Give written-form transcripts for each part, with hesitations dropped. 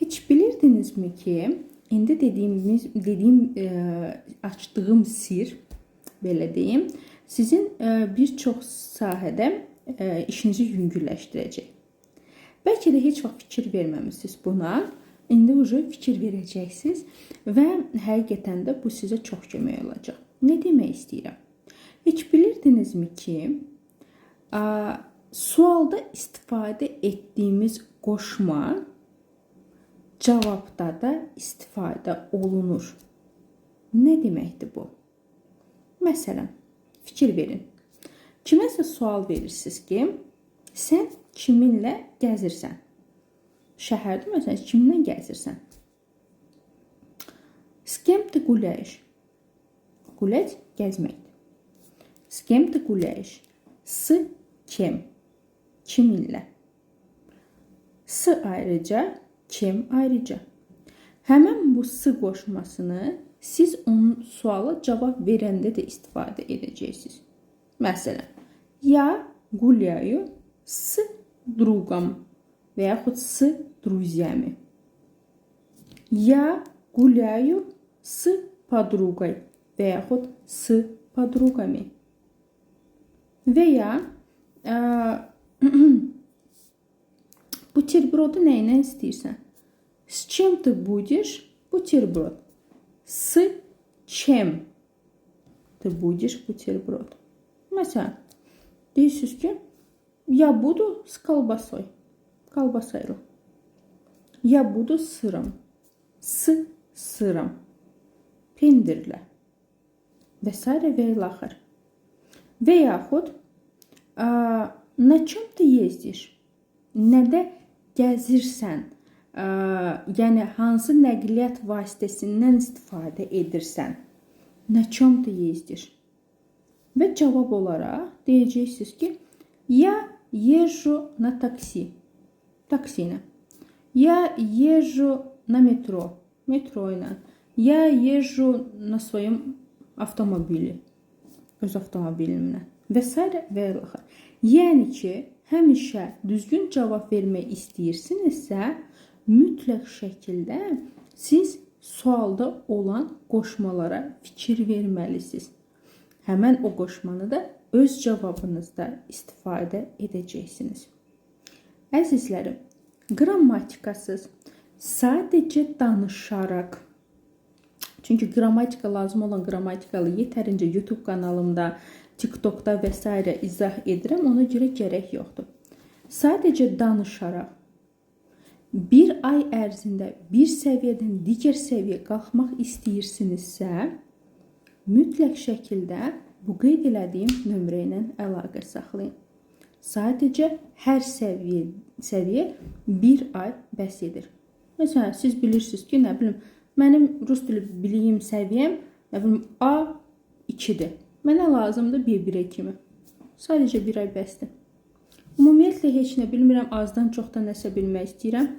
Hiç bilirdinizmi ki, indi açdığım sir, belə deyim, sizin bir çox sahədə işinizi yüngülləşdirəcək. Bəlkə də heç vaxt fikir verməmisiniz buna. İndi fikir verəcəksiniz və həqiqətən də bu sizə çox kömək olacaq. Nə demək istəyirəm? Heç bilirdinizmi ki, sualda istifadə etdiyimiz qoşma cavabda da istifadə olunur. Nə deməkdir bu? Məsələn, fikir verin. Kiməsə sual verirsiniz ki, sən kiminlə gəzirsən? Şəhərdə məsələn, kiminlə gəzirsən? С кем ты гуляешь? Гулять – gəzməkdir. С кем ты гуляешь? С кем? Kiminlə? S ayrıca, kim ayrıca. Həmən bu s qoşmasını siz onun suala cavab verəndə də istifadə edəcəksiniz. Məsələn, я гуляю с другом və yaxud с друзьями. Я гуляю с подругой və yaxud с подругами. Və ya бутерброду nəylə istəyirsən? С чем ты будешь бутерброд? С чем ты будешь бутерброд? Məsələn, deyirsiniz ki, я буду с колбасой. Колбасayla. Я буду с сыром. С сыром. Pendirlə. Və s. və ilaxır. Və yaxud на чем ты ездишь? Nədə gəzirsən? Yəni, hansı nəqliyyat vasitəsindən istifadə edirsən? На чем ты ездишь? Və cavab olaraq deyəcəksiniz ki, я езжу на такси. Taksi ilə. Я езжу на метро. Metro ilə. Я езжу на своем автомобиле. Öz avtomobilimlə. Və s. və ilaxır. Yəni ki, həmişə düzgün cavab vermək istəyirsinizsə, mütləq şəkildə siz sualda olan qoşmalara fikir verməlisiniz. Həmən o qoşmanı da öz cavabınızda istifadə edəcəksiniz. Əzizlərim, qrammatikasız, sadəcə danışaraq, çünki qrammatika lazım olan qrammatikalı yetərincə YouTube kanalımda, TikTokda və s. izah edirəm, ona görə gərək yoxdur. Sadəcə danışaraq, bir ay ərzində bir səviyyədən digər səviyyə qalxmaq istəyirsinizsə, mütləq şəkildə bu qeyd elədiyim nömrə ilə əlaqə saxlayın. Sadəcə hər səviyyə bir ay bəs edir. Məsələn, siz bilirsiniz ki, nə bilim, mənim rus dili biliyim səviyyəm, nə bilim, A2-dir. Mənə lazımdır B1-ə kimi. Sadəcə bir ay bəsdir. Ümumiyyətlə, heç nə bilmirəm, azdan çoxdan nəsə bilmək istəyirəm.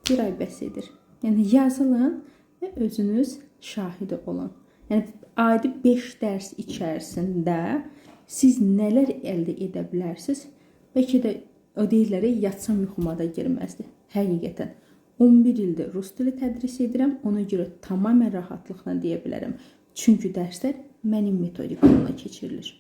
Bir ay bəs edir. Yəni, yazılın və özünüz şahidi olun. Yəni, adi 5 dərs içərisində siz nələr əldə edə bilərsiniz? Bəlkə də o deyirləri yatsam yuxuma da girməzdi. Həqiqətən. 11 ildir rus dili tədris edirəm. Ona görə tamamilə rahatlıqla deyə bilərəm. Çünki dərslər mənim metodikamla keçirilir.